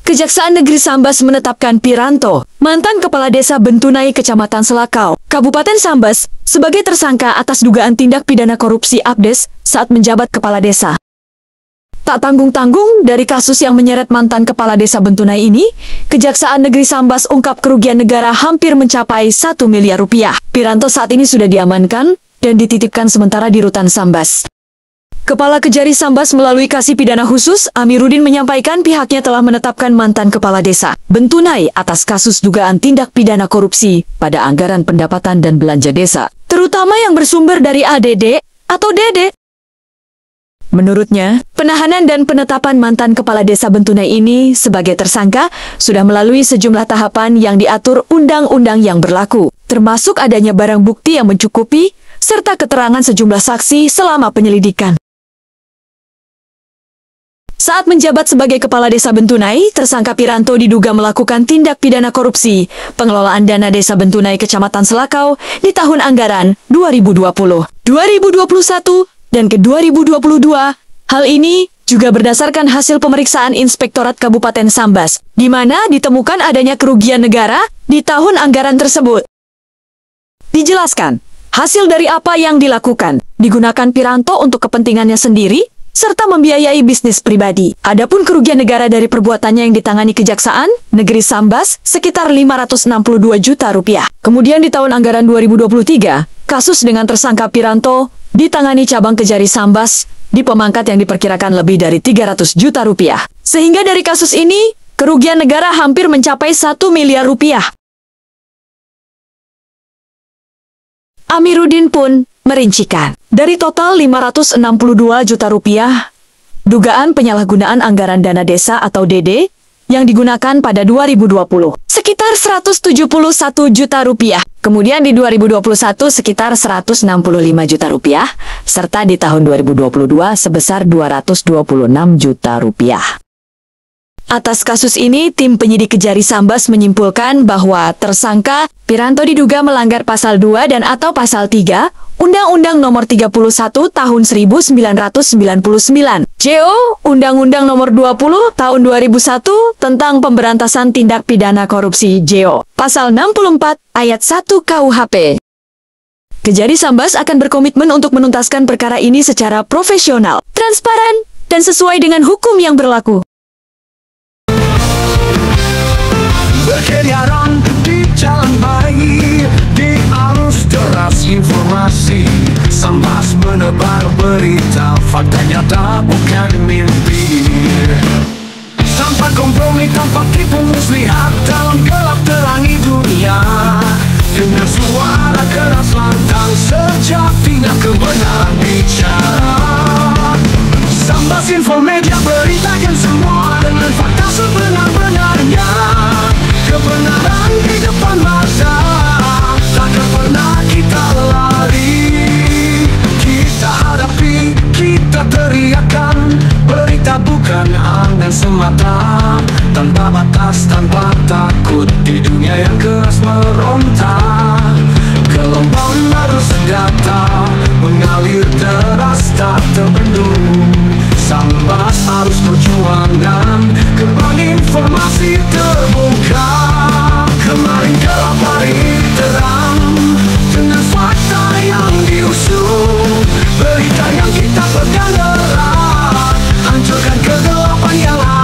Kejaksaan Negeri Sambas menetapkan Piranto, mantan Kepala Desa Bentunai Kecamatan Selakau, Kabupaten Sambas, sebagai tersangka atas dugaan tindak pidana korupsi Abdes saat menjabat Kepala Desa. Tak tanggung-tanggung dari kasus yang menyeret mantan Kepala Desa Bentunai ini, Kejaksaan Negeri Sambas ungkap kerugian negara hampir mencapai 1 miliar rupiah. Piranto saat ini sudah diamankan dan dititipkan sementara di Rutan Sambas. Kepala Kejari Sambas melalui Kasih Pidana Khusus, Amiruddin menyampaikan pihaknya telah menetapkan mantan Kepala Desa Bentunai atas kasus dugaan tindak pidana korupsi pada anggaran pendapatan dan belanja desa, terutama yang bersumber dari ADD atau DD. Menurutnya, penahanan dan penetapan mantan Kepala Desa Bentunai ini sebagai tersangka sudah melalui sejumlah tahapan yang diatur undang-undang yang berlaku, termasuk adanya barang bukti yang mencukupi, serta keterangan sejumlah saksi selama penyelidikan. Saat menjabat sebagai Kepala Desa Bentunai, tersangka Piranto diduga melakukan tindak pidana korupsi pengelolaan dana Desa Bentunai Kecamatan Selakau di tahun anggaran 2020, 2021, dan ke 2022. Hal ini juga berdasarkan hasil pemeriksaan Inspektorat Kabupaten Sambas, di mana ditemukan adanya kerugian negara di tahun anggaran tersebut. Dijelaskan, hasil dari apa yang dilakukan digunakan Piranto untuk kepentingannya sendiri, serta membiayai bisnis pribadi. Adapun kerugian negara dari perbuatannya yang ditangani Kejaksaan Negeri Sambas sekitar 562 juta rupiah. Kemudian di tahun anggaran 2023, kasus dengan tersangka Piranto ditangani cabang Kejari Sambas di pemangkat yang diperkirakan lebih dari 300 juta rupiah. Sehingga dari kasus ini, kerugian negara hampir mencapai 1 miliar rupiah. Amiruddin pun merincikan, dari total 562 juta rupiah, dugaan penyalahgunaan anggaran dana desa atau DD yang digunakan pada 2020, sekitar 171 juta rupiah. Kemudian di 2021 sekitar 165 juta rupiah, serta di tahun 2022 sebesar 226 juta rupiah. Atas kasus ini, tim penyidik Kejari Sambas menyimpulkan bahwa tersangka Piranto diduga melanggar Pasal 2 dan atau Pasal 3 Undang-Undang Nomor 31 Tahun 1999, JO Undang-Undang Nomor 20 Tahun 2001 tentang Pemberantasan Tindak Pidana Korupsi JO, Pasal 64 Ayat 1 KUHP. Kejari Sambas akan berkomitmen untuk menuntaskan perkara ini secara profesional, transparan, dan sesuai dengan hukum yang berlaku. Berkeliaran di jalan bayi, di arus deras informasi, Sambas menebar berita, fakta nyata bukan mimpi. Tanpa kompromi, tanpa tipu muslihat, dalam gelap terangi dunia, dengan suara keras lantang, sejatinya kebenaran bicara. Sambas Infomedia beritakan semua dengan fakta sebenar-benarnya. Kebenaran di depan mata, takkan pernah kita lari. Kita hadapi, kita teriakan, berita bukan angan semata. Tanpa batas, tanpa takut, di dunia yang keras meronta. Gelombang arus senjata mengalir deras tak terbendung. Sambas arus perjuangan, gerbang informasi terbuka. Kemarin gelap, hari terang, dengan fakta yang diusung. Berita yang kita pegang erat, hancurkan kegelapan yang ada.